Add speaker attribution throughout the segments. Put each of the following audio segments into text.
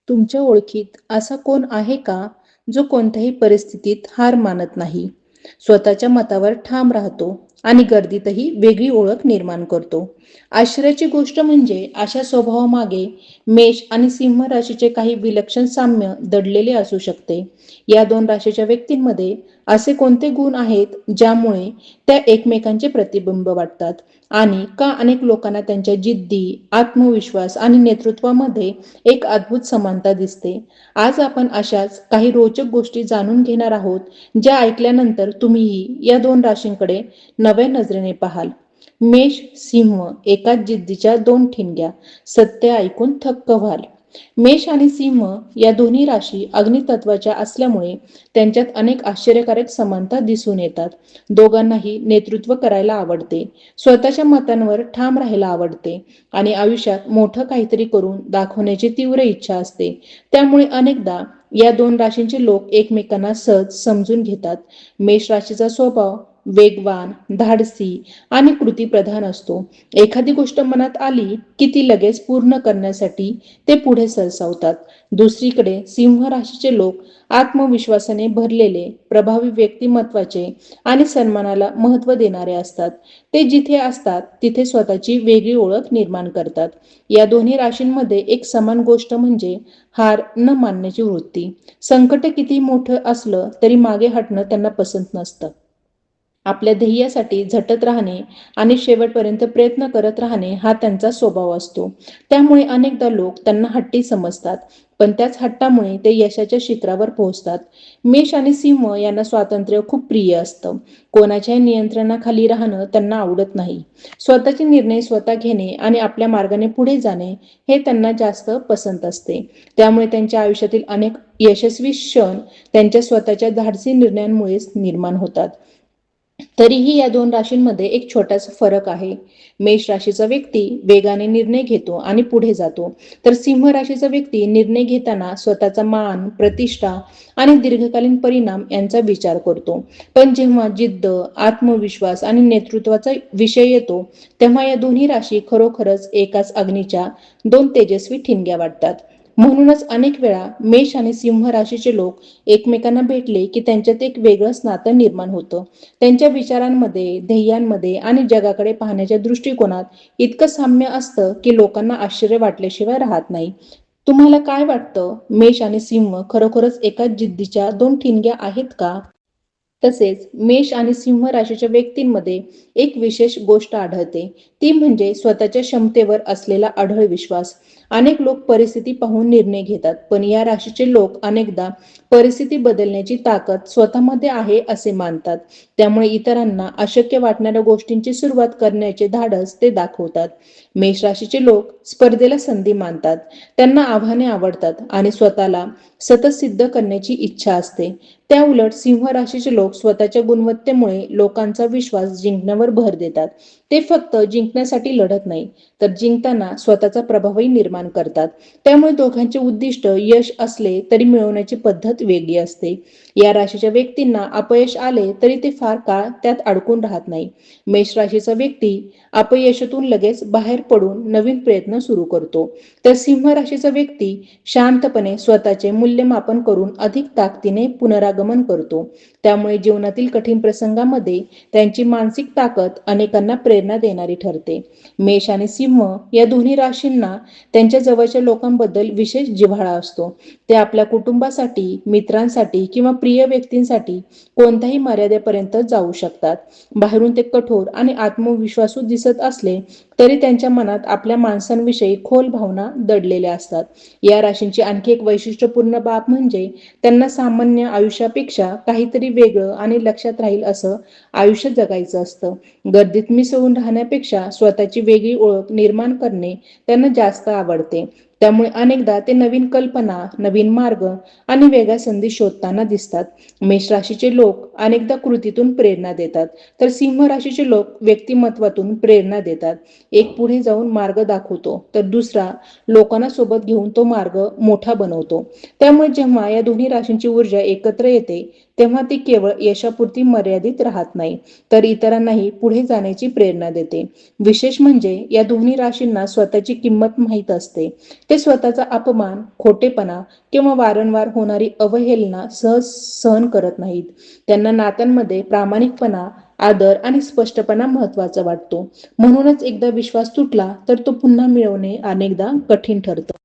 Speaker 1: तुमच्या ओळखीत असा कोण आहे का, जो कोणत्याही परिस्थितीत हार मानत नाही, स्वतःच्या मतावर ठाम राहतो आणि गर्दीतही वेगळी ओळख निर्माण करतो? आश्चर्याची गोष्ट म्हणजे अशा स्वभावामागे मेष आणि सिंह राशीचे काही विलक्षण साम्य दडलेले असू शकते. या दोन राशीच्या व्यक्तींमध्ये असे कोणते गुण आहेत ज्यामुळे त्या एकमेकांचे प्रतिबिंब वाटतात आणि का अनेक लोकांना त्यांच्या जिद्दी, आत्मविश्वास आणि नेतृत्वामध्ये एक अद्भुत समानता दिसते? आज आपण अशाच काही रोचक गोष्टी जाणून घेणार आहोत, ज्या ऐकल्यानंतर तुम्हीही या दोन राशींकडे नव्या नजरेने पाहाल. मेष सिंह एकाच जिद्दीच्या दोन ठिणग्या, सत्य ऐकून थक्क व्हाल. मेष आणि सिंह या दोन्ही राशी अग्नितत्वाच्या असल्यामुळे त्यांच्यात अनेक आश्चर्यकारक समानता दिसून येतात. दोघांनाही नेतृत्व करायला आवडते, स्वतःच्या मतांवर ठाम राहायला आवडते आणि आयुष्यात मोठं काहीतरी करून दाखवण्याची तीव्र इच्छा असते. त्यामुळे अनेकदा या दोन राशींचे लोक एकमेकांना सहज समजून घेतात. मेष राशीचा स्वभाव वेगवान, धाडसी आणि कृतीप्रधान असतो. एखादी गोष्ट मनात आली की ती लगेच पूर्ण करण्यासाठी ते पुढे सरसावतात. दुसरीकडे सिंह राशीचे लोक आत्मविश्वासाने भरलेले, प्रभावी व्यक्तिमत्वाचे आणि सन्मानाला महत्त्व देणारे असतात. ते जिथे असतात तिथे स्वतःची वेगळी ओळख निर्माण करतात. या दोन्ही राशींमध्ये एक समान गोष्ट म्हणजे हार न मानण्याची वृत्ती. संकट किती मोठं असलं तरी मागे हटणं त्यांना पसंत नसतं. आपल्या ध्येयासाठी झटत राहणे आणि शेवटपर्यंत प्रयत्न करत राहणे हा त्यांचा स्वभाव असतो. त्यामुळे अनेकदा लोक त्यांना हट्टी समजतात, पण त्याच हट्टामुळे ते यशाच्या शिखरावर पोहोचतात. मेष आणि सिंह यांना स्वातंत्र्य खूप प्रिय असतं. कोणाच्याही नियंत्रणाखाली राहणं त्यांना आवडत नाही. स्वतःचे निर्णय स्वतः घेणे आणि आपल्या मार्गाने पुढे जाणे हे त्यांना जास्त पसंत असते. त्यामुळे त्यांच्या आयुष्यातील अनेक यशस्वी क्षण त्यांच्या स्वतःच्या धाडसी निर्णयांमुळेच निर्माण होतात. तरीही या दोन राशींमध्ये एक छोटासा फरक आहे. मेष राशीचा व्यक्ती वेगाने निर्णय घेतो आणि पुढे जातो, तर सिंह राशीचा व्यक्ती निर्णय घेताना स्वतःचा मान, प्रतिष्ठा आणि दीर्घकालीन परिणाम यांचा विचार करतो. पण जेव्हा जिद्द, आत्मविश्वास आणि नेतृत्वाचा विषय येतो, तेव्हा या दोन्ही राशी खरोखरच एकाच अग्नीच्या दोन तेजस्वी ठिणग्या वाटतात. म्हणूनच अनेक वेळा मेष आणि सिंह राशीचे लोक एकमेकांना भेटले की त्यांच्यात एक वेगळंच नातं निर्माण होतं. त्यांच्या विचारांमध्ये, ध्येयांमध्ये आणि जगाकडे पाहण्याच्या दृष्टिकोनात इतकं साम्य असतं की लोकांना आश्चर्य वाटल्याशिवाय राहत नाही. तुम्हाला काय वाटतं? मेष आणि सिंह खरोखरच एकाच जिद्दीच्या दोन ठिणग्या आहेत का? तसेच मेष आणि सिंह राशीच्या व्यक्तींमध्ये एक विशेष गोष्ट आढळते, ती म्हणजे स्वतःच्या क्षमतेवर असलेला अढळ विश्वास. अनेक लोक परिस्थिती पाहून निर्णय घेतात, पण या राशीचे लोक अनेकदा परिस्थिती बदलण्याची ताकद स्वतःमध्ये आहे असे मानतात. त्यामुळे इतरांना अशक्य वाटणाऱ्या गोष्टींची सुरुवात करण्याचे धाडस ते दाखवतात. मेष राशीचे लोक स्पर्धेला संधी मानतात, त्यांना आव्हाने आवडतात आणि स्वतःला सतत सिद्ध करण्याची इच्छा असते. त्याउलट सिंह राशीचे लोक स्वतःच्या गुणवत्तेमुळे लोकांचा विश्वास जिंकण्यावर भर देतात. ते फक्त जिंकण्यासाठी लढत नाही, तर जिंकताना स्वतःचा प्रभावही निर्माण करतात. त्यामुळे दोघांचे उद्दिष्ट यश असले तरी मिळवण्याची पद्धत वेगळी असते. या राशीच्या व्यक्तींना अपयश आले तरी ते फार काळ त्यात अडकून राहत नाही. मेष राशीचा व्यक्ती अपयशातून लगेच बाहेर पडून नवीन प्रयत्न सुरू करतो, तर सिंह राशीचा व्यक्ती शांतपणे स्वतःचे मूल्यमापन करून अधिक ताकदीने पुनरागमन करतो. त्यामुळे जीवनातील कठीण प्रसंगामध्ये त्यांची मानसिक ताकद अनेकांना प्रेरणा देणारी ठरते. मेष आणि सिंह या दोन्ही राशींना त्यांच्या जवळच्या लोकांबद्दल विशेष जिव्हाळा असतो. ते आपल्या कुटुंबासाठी, मित्रांसाठी किंवा प्रिय व्यक्तींसाठी कोणत्याही मर्यादेपर्यंत जाऊ शकतात. बाहेरून ते कठोर आणि आत्मविश्वासू दिसत असले तरी त्यांच्या मनात आपल्या माणसांविषयी खोल भावना दडलेल्या असतात. या राशींची आणखी एक वैशिष्ट्यपूर्ण बाब म्हणजे त्यांना सामान्य आयुष्यापेक्षा काहीतरी वेगळं आणि लक्षात राहील असं आयुष्य जगायचं असतं. गर्दीत मिसळून राहण्यापेक्षा स्वतःची वेगळी ओळख निर्माण करणे त्यांना जास्त आवडते. त्यामुळे अनेकदा ते नवीन कल्पना, नवीन मार्ग आणि वेगळ्या संधी शोधताना दिसतात. मेष राशीचे लोक अनेकदा कृतीतून प्रेरणा देतात, तर सिंह राशीचे लोक व्यक्तिमत्वातून प्रेरणा देतात. एक पुढे जाऊन मार्ग दाखवतो, तर दुसरा लोकांना सोबत घेऊन तो मार्ग मोठा बनवतो. त्यामुळे जेव्हा या दोन्ही राशींची ऊर्जा एकत्र येते, तेव्हा ती केवळ यशापुरती मर्यादित राहत नाही, तर इतरांनाही पुढे जाण्याची प्रेरणा देते. विशेष म्हणजे या दोन्ही राशींना स्वतःची किंमत माहीत असते. ते स्वतःचा अपमान, खोटेपणा किंवा वारंवार होणारी अवहेलना सहज सहन करत नाहीत. त्यांना नात्यांमध्ये प्रामाणिकपणा, आदर आणि स्पष्टपणा महत्त्वाचा वाटतो. म्हणूनच एकदा विश्वास तुटला तर तो पुन्हा मिळवणे अनेकदा कठीण ठरतं.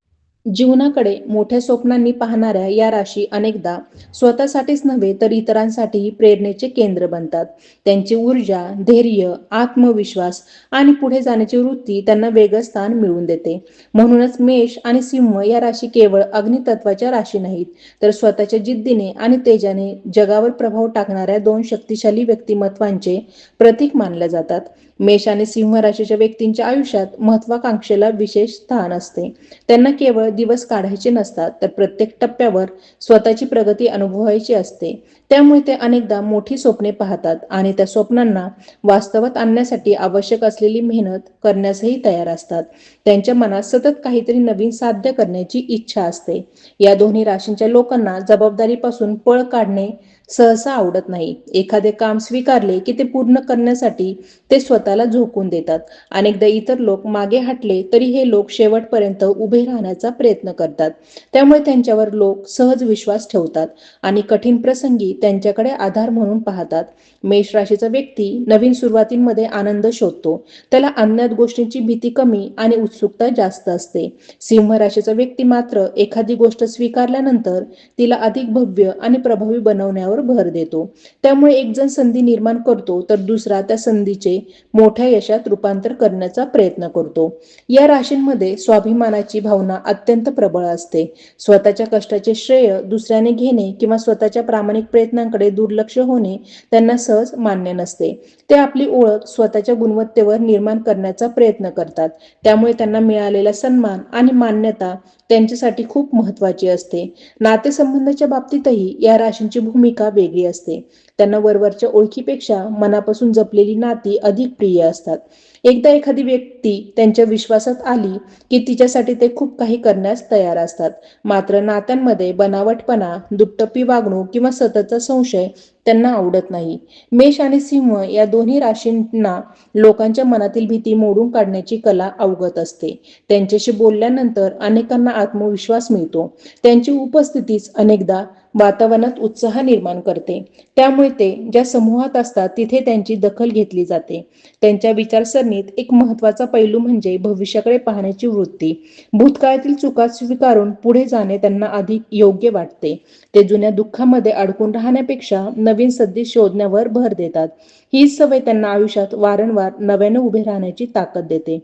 Speaker 1: जीवनाकडे मोठ्या स्वप्नांनी पाहणाऱ्या या राशी अनेकदा स्वतःसाठीच नव्हे तर इतरांसाठीही प्रेरणेचे केंद्र बनतात. त्यांची ऊर्जा, धैर्य, आत्मविश्वास आणि पुढे जाण्याची वृत्ती त्यांना वेगळं स्थान मिळवून देते. म्हणूनच मेष आणि सिंह या राशी केवळ अग्नितत्वाच्या राशी नाहीत, तर स्वतःच्या जिद्दीने आणि तेजाने जगावर प्रभाव टाकणाऱ्या दोन शक्तिशाली व्यक्तिमत्वांचे प्रतीक मानल्या जातात. मेष आणि सिंह राशीच्या व्यक्तींच्या आयुष्यात महत्वाकांक्षेला विशेष स्थान असते. त्यांना केवळ दिवस काढायचे नसतात, तर प्रत्येक टप्प्यावर स्वतःची प्रगती अनुभवायची असते. त्यामुळे ते अनेकदा मोठी स्वप्ने पाहतात आणि त्या स्वप्नांना वास्तवात आणण्यासाठी आवश्यक असलेली मेहनत करण्यासही तयार असतात. त्यांच्या मनात सतत काहीतरी नवीन साध्य करण्याची इच्छा असते. या दोन्ही राशींच्या लोकांना जबाबदारीपासून पळ काढणे सहसा आवडत नाही. एखादे काम स्वीकारले की ते पूर्ण करण्यासाठी ते स्वतःला झोकून देतात. अनेकदा इतर लोक मागे हटले तरी हे लोक शेवटपर्यंत उभे राहण्याचा प्रयत्न करतात. त्यामुळे त्यांच्यावर लोक सहज विश्वास ठेवतात आणि कठीण प्रसंगी त्यांच्याकडे आधार म्हणून पाहतात. मेष राशीचा व्यक्ती नवीन सुरुवातींमध्ये आनंद शोधतो. त्याला अज्ञात गोष्टींची भीती कमी आणि उत्सुकता जास्त असते. सिंह राशीचा व्यक्ती मात्र एखादी गोष्ट स्वीकारल्यानंतर तिला अधिक भव्य आणि प्रभावी बनवण्यावर भर देतो. त्यामुळे एक जण संधी निर्माण करतो तर दुसरा त्या संधीचे मोठ्या यशात रूपांतर करण्याचा प्रयत्न करतो. या राशींमध्ये स्वाभिमानाची भावना अत्यंत प्रबळ असते. स्वतःच्या कष्टाचे श्रेय दुसऱ्याने घेणे किंवा स्वतःच्या प्रामाणिक प्रयत्नांकडे दुर्लक्ष होणे त्यांना सहज मान्य नसते. ते आपली ओळख स्वतःच्या गुणवत्तेवर निर्माण करण्याचा प्रयत्न करतात. त्यामुळे त्यांना मिळालेला सन्मान आणि मान्यता त्यांच्यासाठी खूप महत्त्वाची असते. नातेसंबंधाच्या बाबतीतही या राशींची भूमिका वेगळी असते. त्यांना वरवरच्या ओळखीपेक्षा मनापासून जपलेली नाती अधिक प्रिय असतात. एकदा एखादी व्यक्ती त्यांच्या विश्वासात आली की तिच्यासाठी ते खूप काही करण्यास तयार असतात. मात्र नात्यांमध्ये बनावटपणा, दुटप्पी वागणूक किंवा सततचा संशय त्यांना आवडत नाही. मेष आणि सिंह या दोन्ही राशींना लोकांच्या मनातील भीती मोडून काढण्याची कला अवगत असते. त्यांच्याशी बोलल्यानंतर अनेकांना आत्मविश्वास मिळतो. त्यांची उपस्थितीच अनेकदा वातावरणात उत्साह निर्माण करते. त्यामुळे ते ज्या समूहात असतात तिथे त्यांची दखल घेतली जाते. त्यांच्या विचारसरणीत एक महत्त्वाचा पैलू म्हणजे भविष्याकडे पाहण्याची वृत्ती. भूतकाळातील चुका स्वीकारून पुढे जाणे त्यांना अधिक योग्य वाटते. ते जुन्या दुःखामध्ये अडकून राहण्यापेक्षा नवीन संधी शोधण्यावर भर देतात. ही सवय त्यांना आयुष्यात वारंवार नव्याने उभे राहण्याची ताकद देते.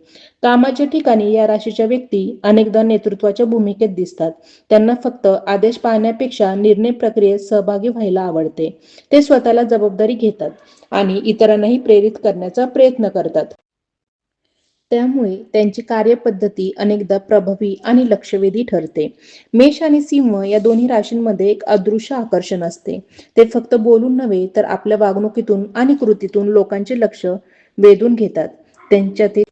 Speaker 1: कामाच्या ठिकाणी या राशीच्या व्यक्ती अनेकदा नेतृत्वाच्या भूमिकेत दिसतात. त्यांना फक्त आदेश पाळण्यापेक्षा निर्णय प्रक्रियेत सहभागी व्हायला आवडते. ते स्वतःला जबाबदारी घेतात आणि इतरांनाही प्रेरित करण्याचा प्रयत्न करतात. त्यामुळे त्यांची कार्यपद्धती अनेकदा प्रभावी आणि लक्षवेधी ठरते. मेष आणि सिंह या दोन्ही राशींमध्ये एक अदृश्य आकर्षण असते. ते फक्त बोलून नव्हे तर आपल्या वागणुकीतून आणि कृतीतून लोकांचे लक्ष वेधून घेतात. त्यांच्यातील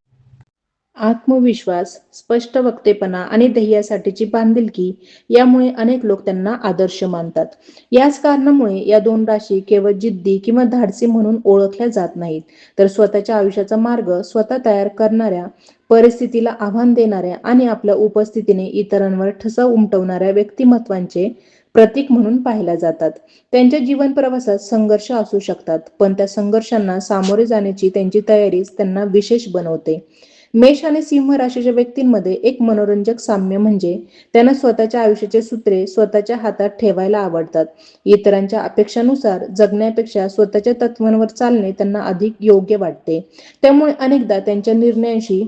Speaker 1: आत्मविश्वास, स्पष्ट वक्तेपणा आणि ध्येयासाठीची बांधिलकी यामुळे अनेक लोक त्यांना आदर्श मानतात. याच कारणामुळे या दोन राशी केवळ जिद्दी किंवा धाडसी म्हणून ओळखल्या जात नाहीत, तर स्वतःच्या आयुष्याचा मार्ग स्वतः तयार करणाऱ्या, परिस्थितीला आव्हान देणाऱ्या आणि आपल्या उपस्थितीने इतरांवर ठसा उमटवणाऱ्या व्यक्तिमत्वांचे प्रतीक म्हणून पाहिल्या जातात. त्यांच्या जीवन प्रवासात संघर्ष असू शकतात, पण त्या संघर्षांना सामोरे जाण्याची त्यांची तयारीच त्यांना विशेष बनवते. मेष आणि सिंह राशीच्या व्यक्तींमध्ये एक मनोरंजक साम्य म्हणजे त्यांना स्वतःच्या आयुष्याचे सूत्रे स्वतःच्या हातात ठेवायला आवडतात. इतरांच्या अपेक्षानुसार जगण्यापेक्षा स्वतःच्या तत्वांवर चालणे त्यांना अधिक योग्य वाटते. त्यामुळे अनेकदा त्यांच्या निर्णयांशी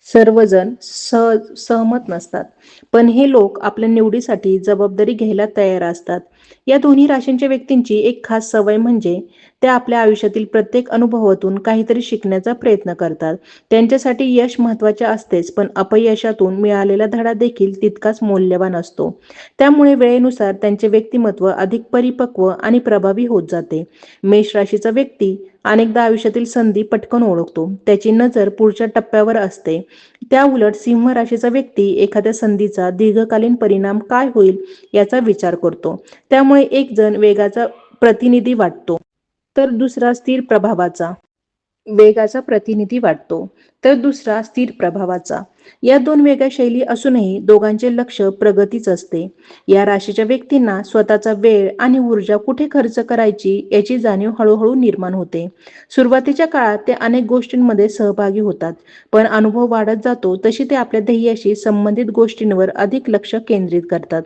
Speaker 1: सर्वजण सहमत नसतात, पण हे लोक आपल्या निवडीसाठी जबाबदारी घ्यायला तयार असतात. या दोन्ही राशींच्या व्यक्तींची एक खास सवय म्हणजे ते आपल्या आयुष्यातील प्रत्येक अनुभवातून काहीतरी शिकण्याचा प्रयत्न करतात. त्यांच्यासाठी यश महत्त्वाचे असतेच, पण अपयशातून मिळालेला धडा देखील तितकाच मौल्यवान असतो. त्यामुळे वेळेनुसार त्यांचे व्यक्तिमत्व अधिक परिपक्व आणि प्रभावी होत जाते. मेष राशीचा व्यक्ती अनेकदा आयुष्यातील संधी पटकन ओळखतो. त्याची नजर पुढच्या टप्प्यावर असते. त्याउलट सिंह राशीचा व्यक्ती एखाद्या संधीचा दीर्घकालीन परिणाम काय होईल याचा विचार करतो. त्यामुळे एक जण वेगाचा प्रतिनिधी वाटतो, तर दुसरा स्थिर प्रभावाचा. वेगाचा प्रतिनिधी वाटतो, तर दुसरा स्थिर प्रभावाचा. या दोन वेगळ्या शैली असूनही दोघांचे लक्ष प्रगतीच असते. या राशीच्या व्यक्तींना स्वतःचा वेळ आणि ऊर्जा कुठे खर्च करायची याची जाणीव हळूहळू निर्माण होते. सुरुवातीच्या काळात ते अनेक गोष्टींमध्ये सहभागी होतात, पण अनुभव वाढत जातो तशी ते आपल्या ध्येयाशी संबंधित गोष्टींवर अधिक लक्ष केंद्रित करतात.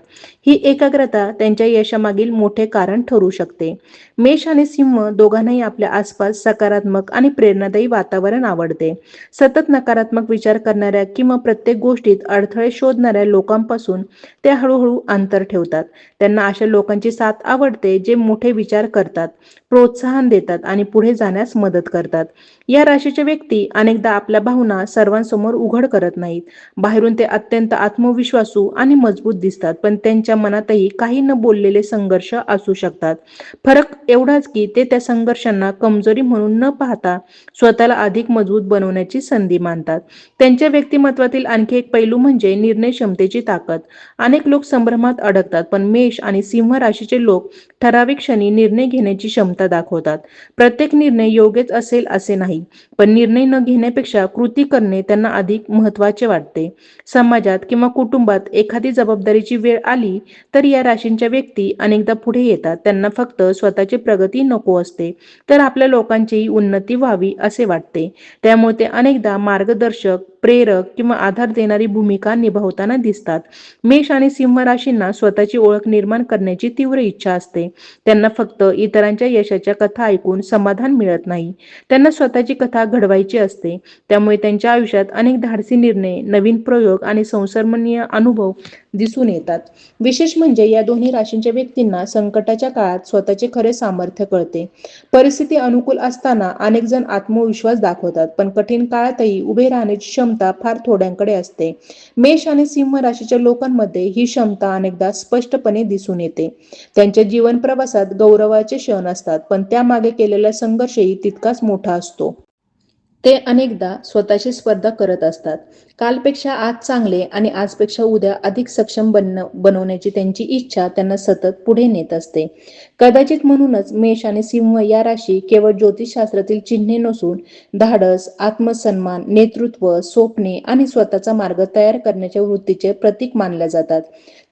Speaker 1: ही एकाग्रता त्यांच्या यशामागील मोठे कारण ठरू शकते. मेष आणि सिंह दोघांनाही आपल्या आसपास सकारात्मक आणि प्रेरणादायी वातावरण आवडते. सतत नकारात्मक विचार करणाऱ्या किंवा प्रत्येक गोष्टीत अडथळे शोधणाऱ्या लोकांपासून ते हळूहळू अंतर ठेवतात. त्यांना अशा लोकांची साथ आवडते जे मोठे विचार करतात, प्रोत्साहन देतात आणि पुढे जाण्यास मदत करतात. या राशीच्या व्यक्ती अनेकदा आपल्या भावना सर्वांसमोर उघड करत नाहीत. बाहेरून ते अत्यंत आत्मविश्वासू आणि मजबूत दिसतात, पण त्यांच्या मनातही काही न बोललेले संघर्ष असू शकतात. फरक एवढाच की ते त्या संघर्षांना कमजोरी म्हणून न पाहता स्वतःला अधिक मजबूत बनवण्याची संधी मानतात. त्यांच्या व्यक्तिमत्वातील आणखी एक पैलू म्हणजे निर्णय क्षमतेची ताकद. अनेक लोक संभ्रमात अडकतात, पण मेष आणि सिंह राशीचे लोक ठराविक क्षणी निर्णय घेण्याची क्षमता दाखवतात. प्रत्येक निर्णय योग्यच असेल असे नाही, पण निर्णय न घेण्यापेक्षा कृती करणे त्यांना अधिक महत्त्वाचे वाटते. समाजात किंवा कुटुंबात एखादी जबाबदारीची वेळ आली तर या राशींच्या व्यक्ती अनेकदा पुढे येतात. त्यांना फक्त स्वतःची प्रगती नको असते, तर आपल्या लोकांचीही उन्नती व्हावी असे वाटते. त्यामुळे ते अनेकदा मार्गदर्शक, प्रेरक किंवा आधार देणारी भूमिका निभावताना दिसतात. मेष आणि सिंह राशींना स्वतःची ओळख निर्माण करण्याची तीव्र इच्छा असते. त्यांना फक्त इतरांच्या यशाच्या कथा ऐकून समाधान मिळत नाही, त्यांना स्वतःची कथा घडवायची असते. त्यामुळे त्यांच्या आयुष्यात अनेक धाडसी निर्णय, नवीन प्रयोग आणि संस्मरणीय अनुभव दिसून येतात. विशेष म्हणजे या दोन्ही राशींच्या व्यक्तींना संकटाच्या काळात स्वतःचे खरे सामर्थ्य कळते. परिस्थिती अनुकूल असताना अनेक जण आत्मविश्वास दाखवतात, पण कठीण काळातही उभे राहण्याची क्षमता फार थोड्यांकडे असते. मेष आणि सिंह राशीच्या लोकांमध्ये ही क्षमता अनेकदा स्पष्टपणे दिसून येते. त्यांच्या जीवन प्रवासात गौरवाचे क्षण असतात, पण त्यामागे केलेला संघर्षही तितकाच मोठा असतो. ते अनेकदा स्वतःशी स्पर्धा करत असतात. कालपेक्षा आज चांगले आणि आजपेक्षा उद्या अधिक सक्षम बनवण्याची त्यांची इच्छा त्यांना सतत पुढे नेत असते. कदाचित म्हणूनच मेष आणि सिंह या राशी केवळ ज्योतिषशास्त्रातील चिन्हे नसून धाडस, आत्मसन्मान, नेतृत्व, स्वप्ने आणि स्वतःचा मार्ग तयार करण्याच्या वृत्तीचे प्रतीक मानल्या जातात.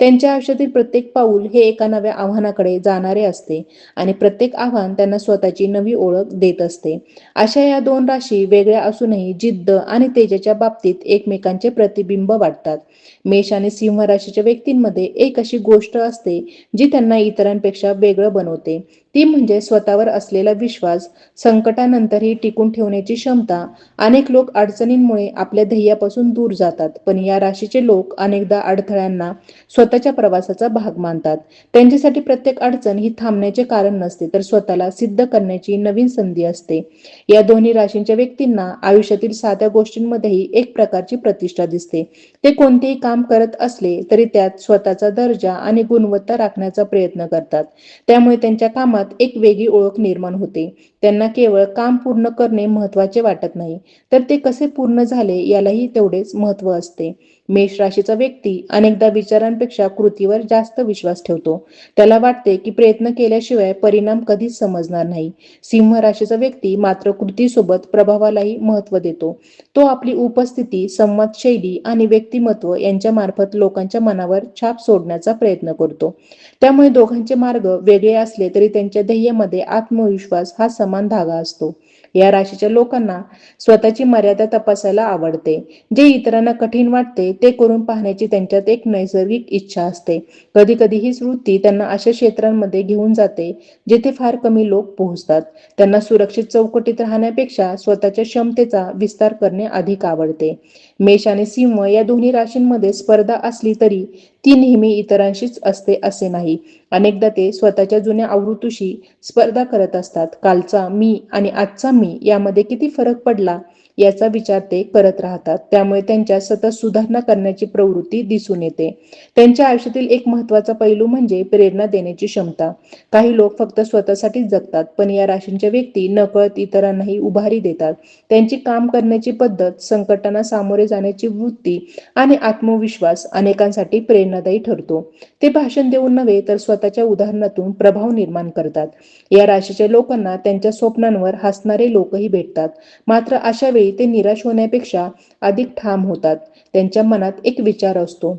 Speaker 1: त्यांच्या आयुष्यातील प्रत्येक पाऊल हे एका नव्या आव्हानाकडे जाणारे असते आणि प्रत्येक आव्हान त्यांना स्वतःची नवी ओळख देत असते. अशा या दोन राशी वेगळ्या असूनही जिद्द आणि तेजाच्या बाबतीत एकमेकांचे प्रतिबिंब वाटतात. मेष आणि सिंह राशीच्या व्यक्तींमध्ये एक अशी गोष्ट असते जी त्यांना इतरांपेक्षा वेगळं बनवते. ती म्हणजे स्वतःवर असलेला विश्वास, संकटानंतरही टिकून ठेवण्याची क्षमता. अनेक लोक अडचणींमुळे आपल्या ध्येयापासून दूर जातात, पण या राशीचे लोक अनेकदा अडथळ्यांना स्वतःच्या प्रवासाचा भाग मानतात. त्यांच्यासाठी प्रत्येक अडचण ही थांबण्याचे कारण नसते, तर स्वतःला सिद्ध करण्याची नवीन संधी असते. या दोन्ही राशींच्या व्यक्तींना आयुष्यातील साध्या गोष्टींमध्येही एक प्रकारची प्रतिष्ठा दिसते. ते कोणतेही काम करत असले तरी त्यात स्वतःचा दर्जा आणि गुणवत्ता राखण्याचा प्रयत्न करतात. त्यामुळे त्यांच्या कामात एक वेगळी ओळख निर्माण होते. त्यांना केवळ काम पूर्ण करणे महत्त्वाचे वाटत नाही, तर ते कसे पूर्ण झाले यालाही तेवढेच महत्त्व असते. मेष राशीचा व्यक्ती अनेकदा विचारांपेक्षा कृतीवर जास्त विश्वास ठेवतो. त्याला वाटते की प्रयत्न केल्याशिवाय परिणाम कधीच समजणार नाही. सिंह राशीचा व्यक्ती मात्र कृतीसोबत प्रभावालाही महत्त्व देतो. तो आपली उपस्थिती, संवादशैली आणि व्यक्तिमत्व यांच्या मार्फत लोकांच्या मनावर छाप सोडण्याचा प्रयत्न करतो. त्यामुळे दोघांचे मार्ग वेगळे असले तरी त्यांच्या ध्येयामध्ये आत्मविश्वास हा समान धागा असतो. या राशीच्या लोकांना स्वतःची मर्यादा तपासायला आवडते. जे इतरांना कठीण वाटते ते करून पाहण्याची त्यांच्यात एक नैसर्गिक इच्छा असते. कधी कधी हीच वृत्ती त्यांना अशा क्षेत्रांमध्ये घेऊन जाते जेथे फार कमी लोक पोहोचतात. त्यांना सुरक्षित चौकटीत राहण्यापेक्षा स्वतःच्या क्षमतेचा विस्तार करणे अधिक आवडते. मेष आणि सिंह या दोन्ही राशींमध्ये स्पर्धा असली तरी ती नेहमी इतरांशीच असते असे नाही. अनेकदा ते स्वतःच्या जुन्या आवृत्तीशी स्पर्धा करत असतात. कालचा मी आणि आजचा मी यामध्ये किती फरक पडला याचा विचार ते करत राहतात. त्यामुळे त्यांच्या सतत सुधारणा करण्याची प्रवृत्ती दिसून येते. त्यांच्या आयुष्यातील एक महत्त्वाचा पैलू म्हणजे प्रेरणा देण्याची क्षमता. काही लोक फक्त स्वतःसाठीच जगतात, पण या राशींच्या व्यक्ती नकळत इतरांनाही उभारी देतात. त्यांची काम करण्याची पद्धत, संकटांना सामोरे जाण्याची वृत्ती आणि आत्मविश्वास अनेकांसाठी प्रेरणादायी ठरतो. ते भाषण देऊन नव्हे तर स्वतःच्या उदाहरणातून प्रभाव निर्माण करतात. या राशीच्या लोकांना त्यांच्या स्वप्नांवर हसणारे लोकही भेटतात. मात्र अशा वेळी ते निराश होण्यापेक्षा अधिक ठाम होतात. त्यांच्या मनात एक विचार असतो,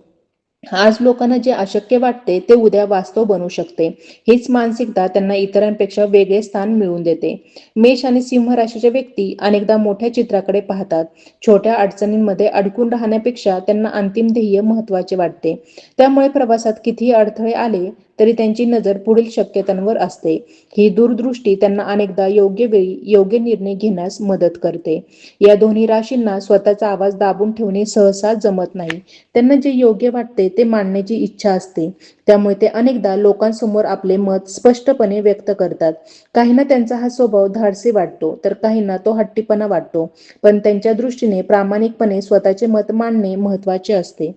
Speaker 1: आज लोकांना जे अशक्य वाटते ते उद्या वास्तव बनू शकते. हीच मानसिकता त्यांना इतरांपेक्षा वेगळे स्थान मिळवून देते. मेष आणि सिंह राशीच्या व्यक्ती अनेकदा मोठ्या चित्राकडे पाहतात. छोट्या अडचणींमध्ये अडकून राहण्यापेक्षा त्यांना अंतिम ध्येय महत्त्वाचे वाटते. त्यामुळे प्रवासात कितीही अडथळे आले तरी त्यांची नजर पुढील शक्यतांवर असते. ही दूरदृष्टी त्यांना अनेकदा योग्य वेळी योग्य निर्णय घेण्यास मदत करते. या दोन्ही राशींना स्वतःचा आवाज दाबून ठेवणे सहसा जमत नाही. त्यांना जे योग्य वाटते ते मांडण्याची इच्छा असते. त्यामुळे ते अनेकदा लोकांसमोर आपले मत स्पष्टपणे व्यक्त करतात. काहींना त्यांचा हा स्वभाव धाडसी वाटतो, तर काहींना तो हट्टीपणा वाटतो. पण त्यांच्या दृष्टीने प्रामाणिकपणे स्वतःचे मत मांडणे महत्त्वाचे असते.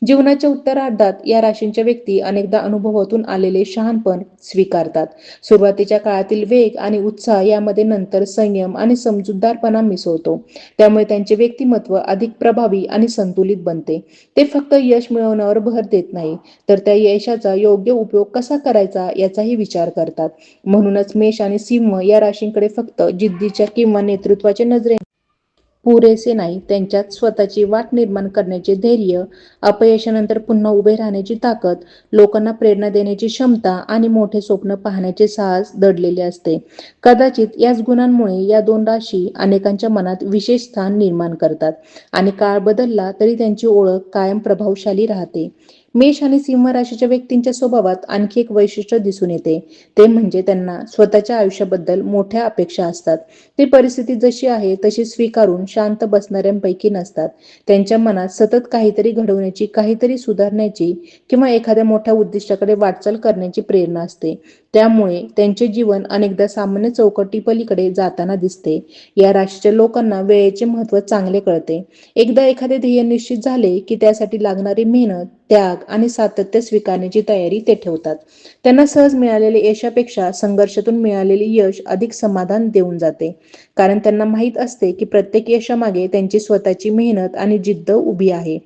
Speaker 1: जीवनाच्या उत्तरार्धात या राशींच्या व्यक्ती अनेकदा अनुभवातून आलेले शहाणपण स्वीकारतात. सुरुवातीच्या काळातील वेग आणि उत्साह यामध्ये नंतर संयम आणि समजूतदारपणा मिसळतो. त्यामुळे त्यांचे व्यक्तिमत्व अधिक प्रभावी आणि संतुलित बनते. ते फक्त यश मिळवण्यावर भर देत नाही, तर त्या यशाचा योग्य उपयोग कसा करायचा याचाही विचार करतात. म्हणूनच मेष आणि सिंह या राशींकडे फक्त जिद्दीच्या किंवा नेतृत्वाच्या नजरेने पुरेसे नाही, त्यांच्यात स्वतःची वाट निर्माण करण्याचे धैर्य, अपयशानंतर पुन्हा उभे राहण्याची ताकद, लोकांना प्रेरणा देण्याची क्षमता आणि मोठे स्वप्न पाहण्याचे साहस दडलेले असते. कदाचित याच गुणांमुळे या दोन राशी अनेकांच्या मनात विशेष स्थान निर्माण करतात आणि काळ बदलला तरी त्यांची ओळख कायम प्रभावशाली राहते. मेष आणि सिंह राशीच्या व्यक्तींच्या स्वभावात आणखी एक वैशिष्ट्य दिसून येते, ते म्हणजे त्यांना स्वतःच्या आयुष्याबद्दल मोठ्या अपेक्षा असतात. ते परिस्थिती जशी आहे तशी स्वीकारून शांत बसणाऱ्यांपैकी नसतात. त्यांच्या मनात सतत काहीतरी घडवण्याची, काहीतरी सुधारण्याची किंवा एखाद्या मोठ्या उद्दिष्टाकडे वाटचाल करण्याची प्रेरणा असते. त्यामुळे त्यांचे जीवन अनेकदा सामान्य चौकटीपलीकडे जाताना दिसते. या राशीच्या लोकांना वेळेचे महत्त्व चांगले कळते. एकदा एखादे ध्येय निश्चित झाले की त्यासाठी लागणारी मेहनत, त्याग आणि सातत्य स्वीकारण्याची तयारी ते ठेवतात. त्यांना सहज मिळालेल्या यशापेक्षा संघर्षातून मिळालेले यश अधिक समाधान देऊन जाते. कारण त्यांना माहीत असते की प्रत्येक यशामागे त्यांची स्वतःची मेहनत आणि जिद्द उभी आहे.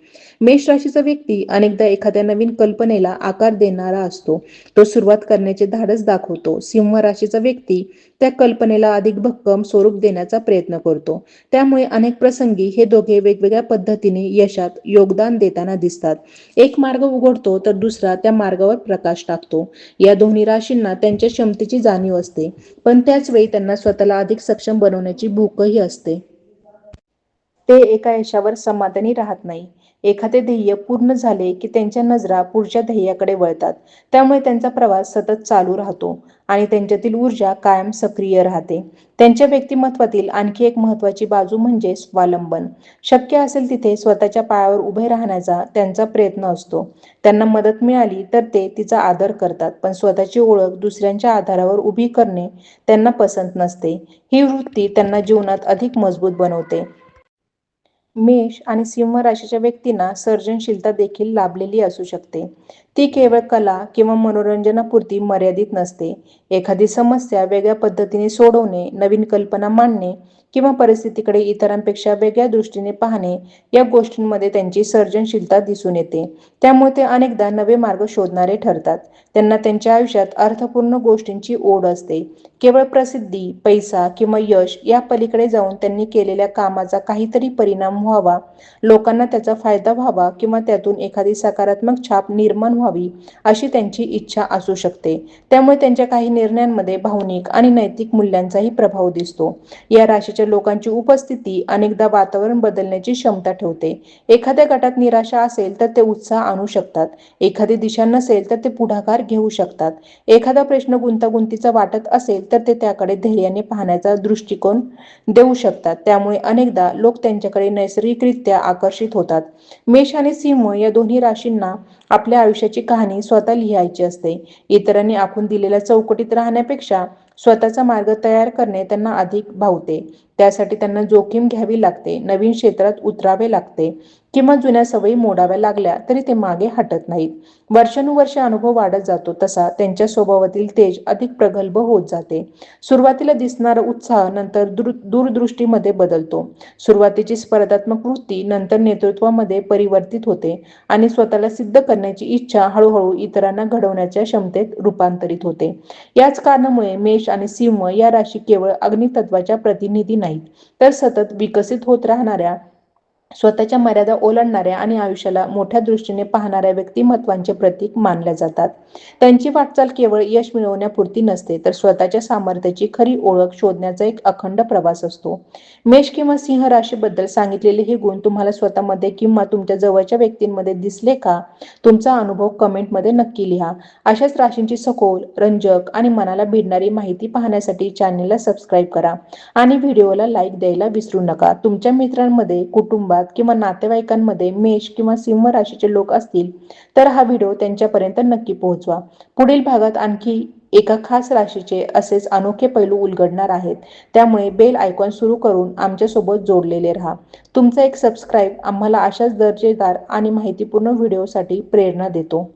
Speaker 1: मेष राशीचा व्यक्ती अनेकदा एखाद्या नवीन कल्पनेला आकार देणारा असतो. तो सुरुवात करण्याचे धाडस दाखवतो. सिंह राशीचा व्यक्ती त्या कल्पनेला अधिक भक्कम स्वरूप देण्याचा प्रयत्न करतो. त्यामुळे अनेक प्रसंगी हे दोघे वेगवेगळ्या पद्धतीने यशात योगदान देताना दिसतात. एक मार्ग उघडतो तर दुसरा त्या मार्गावर प्रकाश टाकतो. या दोन्ही राशींना त्यांच्या क्षमतेची जाणीव असते, पण त्याच वेळी त्यांना स्वतःला अधिक सक्षम बनवण्याची भूकही असते. ते एका यशावर समाधानी राहत नाही. एखादे ध्येय पूर्ण झाले की त्यांच्या नजरा पुढच्या ध्येयाकडे वळतात. त्यामुळे त्यांचा प्रवास सतत चालू राहतो आणि त्यांच्यातील ऊर्जा कायम सक्रिय राहते. त्यांच्या व्यक्तिमत्वातील आणखी एक महत्त्वाची बाजू म्हणजे स्वावलंबन. शक्य असेल तिथे स्वतःच्या पायावर उभे राहण्याचा त्यांचा प्रयत्न असतो. त्यांना मदत मिळाली तर ते तिचा आदर करतात, पण स्वतःची ओळख दुसऱ्यांच्या आधारावर उभी करणे त्यांना पसंत नसते. ही वृत्ती त्यांना जीवनात अधिक मजबूत बनवते. मेष आणि सिंह राशीच्या व्यक्तींना सर्जनशीलता देखील लाभलेली असू शकते. ती केवळ कला किंवा मनोरंजनापुरती मर्यादित नसते. एखादी समस्या वेगळ्या पद्धतीने सोडवणे, नवीन कल्पना मांडणे किंवा परिस्थितीकडे इतरांपेक्षा वेगळ्या दृष्टीने पाहणे या गोष्टींमध्ये त्यांची सर्जनशीलता दिसून येते. त्यामुळे ते अनेकदा नवे मार्ग शोधणारे ठरतात. त्यांना त्यांच्या आयुष्यात अर्थपूर्ण गोष्टींची ओढ असते. केवळ प्रसिद्धी, पैसा किंवा यश या पलीकडे जाऊन त्यांनी केलेल्या कामाचा काहीतरी परिणाम व्हावा, लोकांना त्याचा फायदा व्हावा किंवा त्यातून एखादी सकारात्मक छाप निर्माण व्हावी अशी त्यांची इच्छा असू शकते. त्यामुळे त्यांच्या काही निर्णयांमध्ये भावनिक आणि नैतिक मूल्यांचाही प्रभाव दिसतो. या राशीच्या लोकांची उपस्थिती अनेकदा वातावरण बदलण्याची क्षमता ठेवते. एखाद्या गटात निराशा असेल तर ते उत्साह आणू शकतात. एखादी दिशा नसेल तर ते पुढाकार घेऊ शकतात. एखादा प्रश्न गुंतागुंतीचा वाटत असेल तर ते त्याकडे धैर्याने पाहण्याचा दृष्टिकोन देऊ शकतात. त्यामुळे अनेकदा लोक त्यांच्याकडे नैसर्गिकरित्या आकर्षित होतात. मेष आणि सिंह या दोन्ही राशींना आपल्या आयुष्याची कहाणी स्वतः लिहायची असते. इतरांनी आखून दिलेल्या चौकटीत राहण्यापेक्षा स्वतःचा मार्ग तयार करणे त्यांना अधिक भावते. त्यासाठी त्यांना जोखीम घ्यावी लागते, नवीन क्षेत्रात उतरावे लागते किंवा जुन्या सवयी मोडाव्या लागल्या तरी ते मागे हटत नाहीत. वर्षानुवर्षे अनुभव वाढत जातो तसा त्यांच्या स्वभावातील तेज अधिक प्रगल्भ होत जाते. सुरुवातीला दिसणारा उत्साह नंतर दूरदृष्टीमध्ये बदलतो. सुरुवातीची स्पर्धात्मक वृत्ती नंतर नेतृत्वामध्ये परिवर्तित होते आणि स्वतःला सिद्ध करण्याची इच्छा हळूहळू इतरांना घडवण्याच्या क्षमतेत रूपांतरित होते. याच कारणामुळे मेष आणि सिंह या राशी केवळ अग्नितत्वाच्या प्रतिनिधी नाहीत, तर सतत विकसित होत राहणाऱ्या, स्वतःच्या मर्यादा ओलांडणाऱ्या आणि आयुष्याला मोठ्या दृष्टीने पाहणाऱ्या व्यक्तिमत्वांचे प्रतीक मानल्या जातात. त्यांची वाटचाल केवळ यश मिळवण्यापुरती नसते, तर स्वतःच्या सामर्थ्याची खरी ओळख शोधण्याचा एक अखंड प्रवास असतो. मेष किंवा सिंह राशीबद्दल सांगितलेले हे गुण तुम्हाला स्वतःमध्ये किंवा तुमच्या जवळच्या व्यक्तींमध्ये दिसले का? तुमचा अनुभव कमेंटमध्ये नक्की लिहा. अशाच राशींची सखोल, रंजक आणि मनाला भिडणारी माहिती पाहण्यासाठी चॅनेलला सबस्क्राईब करा आणि व्हिडिओला लाईक द्यायला विसरू नका. तुमच्या मित्रांमध्ये, कुटुंबात किंवा नातेवाईकांमध्ये मेष किंवा सिंह राशीचे लोक असतील तर हा व्हिडिओ त्यांच्यापर्यंत नक्की पोहोचवा. पुढील भागात आणखी एका खास राशीचे असेच अनोखे पैलू उलगडणार आहेत, त्यामुळे बेल आयकॉन सुरू करून आमच्यासोबत जोडलेले राहा. तुमचा एक सबस्क्राईब आम्हाला अशाच दर्जेदार आणि माहितीपूर्ण व्हिडिओसाठी प्रेरणा देतो.